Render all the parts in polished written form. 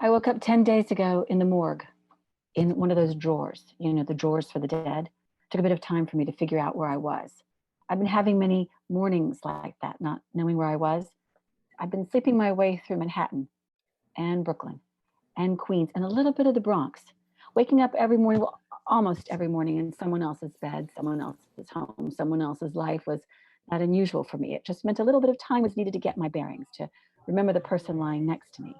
I woke up 10 days ago in the morgue in one of those drawers, the drawers for the dead. Took a bit of time for me to figure out where I was. I've been having many mornings like that, not knowing where I was. I've been sleeping my way through Manhattan and Brooklyn and Queens and a little bit of the Bronx, waking up every morning, well, almost every morning in someone else's bed, someone else's home, someone else's life was not unusual for me. It just meant a little bit of time was needed to get my bearings, to remember the person lying next to me.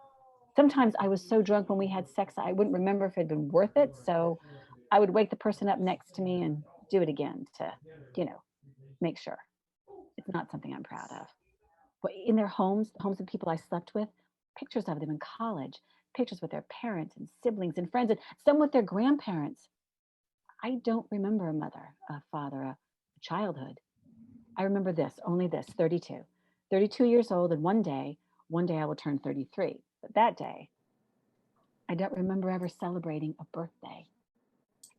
Sometimes I was so drunk when we had sex, I wouldn't remember if it had been worth it. So I would wake the person up next to me and do it again to, you know, make sure. It's not something I'm proud of. But in their homes, the homes of people I slept with, pictures of them in college, pictures with their parents and siblings and friends, and some with their grandparents. I don't remember a mother, a father, a childhood. I remember this, only this, 32. 32 years old, and one day I will turn 33. But that day, I don't remember ever celebrating a birthday.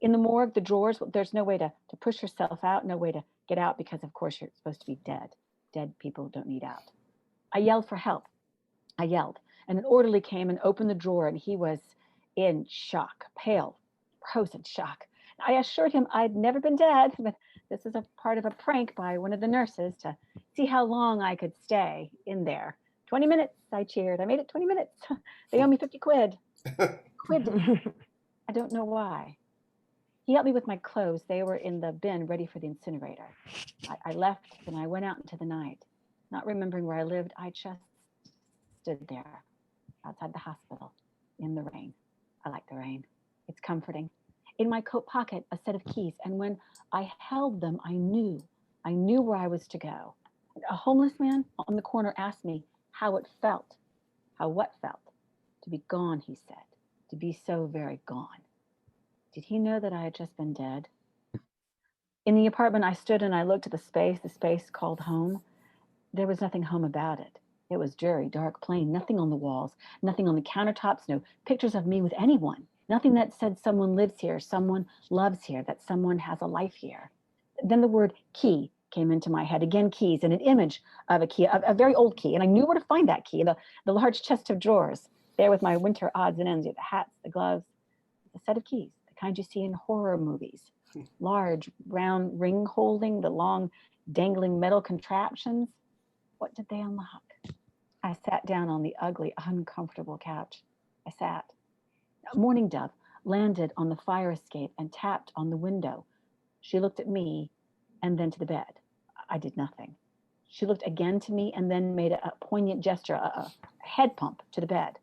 In the morgue, the drawers, there's no way to push yourself out, no way to get out because, of course, you're supposed to be dead. Dead people don't need out. I yelled for help. I yelled, and an orderly came and opened the drawer, and he was in shock, pale, frozen shock. I assured him I'd never been dead, but this is a part of a prank by one of the nurses to see how long I could stay in there. 20 minutes, I cheered. I made it 20 minutes. They owe me 50 quid. Quid. I don't know why. He helped me with my clothes. They were in the bin ready for the incinerator. I left and I went out into the night. Not remembering where I lived, I just stood there outside the hospital in the rain. I like the rain. It's comforting. In my coat pocket, a set of keys. And when I held them, I knew where I was to go. A homeless man on the corner asked me how it felt, how what felt. To be gone, he said, to be so very gone. Did he know that I had just been dead? In the apartment, I stood and I looked at the space called home. There was nothing home about it. It was dreary, dark, plain, nothing on the walls, nothing on the countertops, no pictures of me with anyone, nothing that said someone lives here, someone loves here, that someone has a life here. Then the word key came into my head, again, keys, and an image of a key, a very old key. And I knew where to find that key, the large chest of drawers, there with my winter odds and ends, the hats, the gloves, the set of keys, the kind you see in horror movies, large, round ring holding, the long, dangling metal contraptions. What did they unlock? I sat down on the ugly, uncomfortable couch. I sat. A mourning dove landed on the fire escape and tapped on the window. She looked at me and then to the bed. I did nothing. She looked again to me and then made a poignant gesture, a head pump to the bed.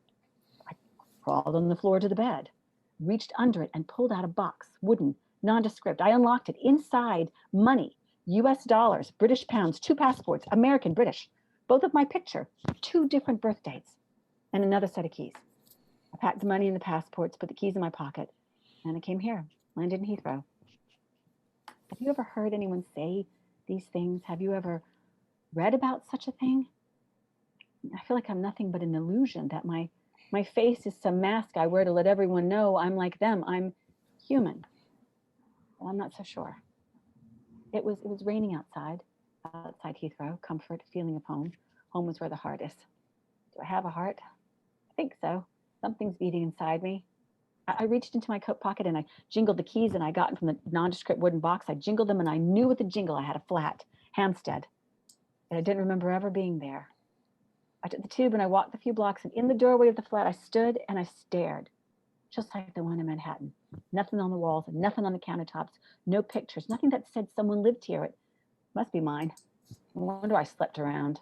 I crawled on the floor to the bed, reached under it and pulled out a box, wooden, nondescript. I unlocked it. Inside, money, US dollars, British pounds, 2 passports, American, British, both of my picture, 2 different birth dates, and another set of keys. I packed the money and the passports, put the keys in my pocket, and I came here, landed in Heathrow. Have you ever heard anyone say these things? Have you ever read about such a thing? I feel like I'm nothing but an illusion, that my face is some mask I wear to let everyone know I'm like them. I'm human. Well, I'm not so sure. It was raining outside Heathrow, comfort, feeling of home. Home was where the heart is. Do I have a heart? I think so. Something's beating inside me. I reached into my coat pocket and I jingled the keys and I got from the nondescript wooden box. I jingled them and I knew with the jingle I had a flat, Hampstead, and I didn't remember ever being there. I took the tube and I walked a few blocks, and in the doorway of the flat, I stood and I stared, just like the one in Manhattan. Nothing on the walls, nothing on the countertops, no pictures, nothing that said someone lived here. It must be mine. No wonder I slept around.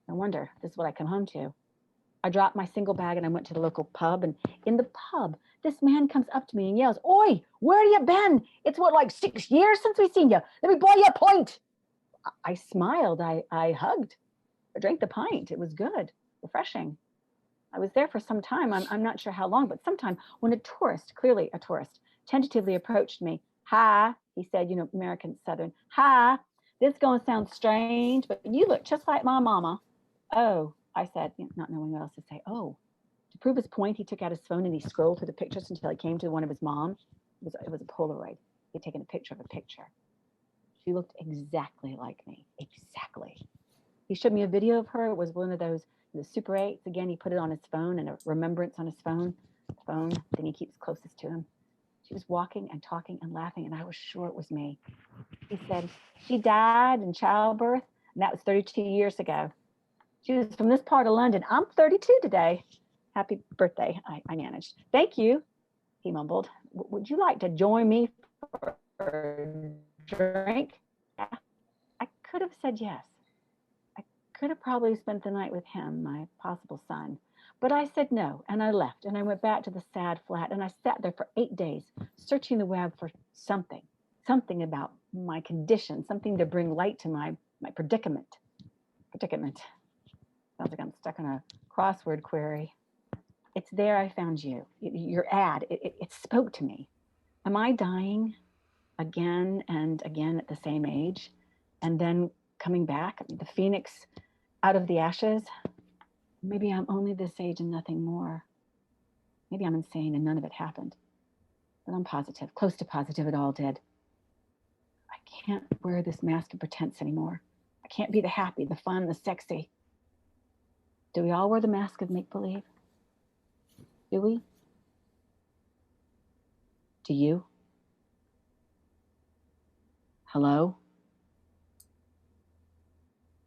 No wonder this is what I come home to. I dropped my single bag and I went to the local pub, and in the pub, this man comes up to me and yells, "Oi, where you been? It's what, like 6 years since we seen you. Let me buy you a pint." I smiled, I hugged, I drank the pint. It was good, refreshing. I was there for some time. I'm not sure how long, but sometime when a tourist, clearly a tourist, tentatively approached me. "Hi," he said, American Southern. "Hi, this gonna sound strange, but you look just like my mama." "Oh," I said, not knowing what else to say. "Oh." To prove his point, he took out his phone and he scrolled through the pictures until he came to one of his mom. It was a Polaroid. He had taken a picture of a picture. She looked exactly like me, exactly. He showed me a video of her. It was one of those the Super 8s. Again, he put it on his phone and a remembrance on his phone, the phone thing he keeps closest to him. She was walking and talking and laughing, and I was sure it was me. He said, she died in childbirth, and that was 32 years ago. She was from this part of London. I'm 32 today. Happy birthday, I managed. Thank you, he mumbled. Would you like to join me for a drink? Yeah. I could have said yes. I could have probably spent the night with him, my possible son. But I said no, and I left, and I went back to the sad flat, and I sat there for 8 days, searching the web for something about my condition, something to bring light to my predicament. Predicament. Sounds like I'm stuck on a crossword query. It's there I found you. Your ad, it spoke to me. Am I dying again and again at the same age? And then coming back, the phoenix out of the ashes? Maybe I'm only this age and nothing more. Maybe I'm insane and none of it happened. But I'm positive, close to positive it all did. I can't wear this mask of pretense anymore. I can't be the happy, the fun, the sexy. Do we all wear the mask of make-believe? Do we? Do you? Hello?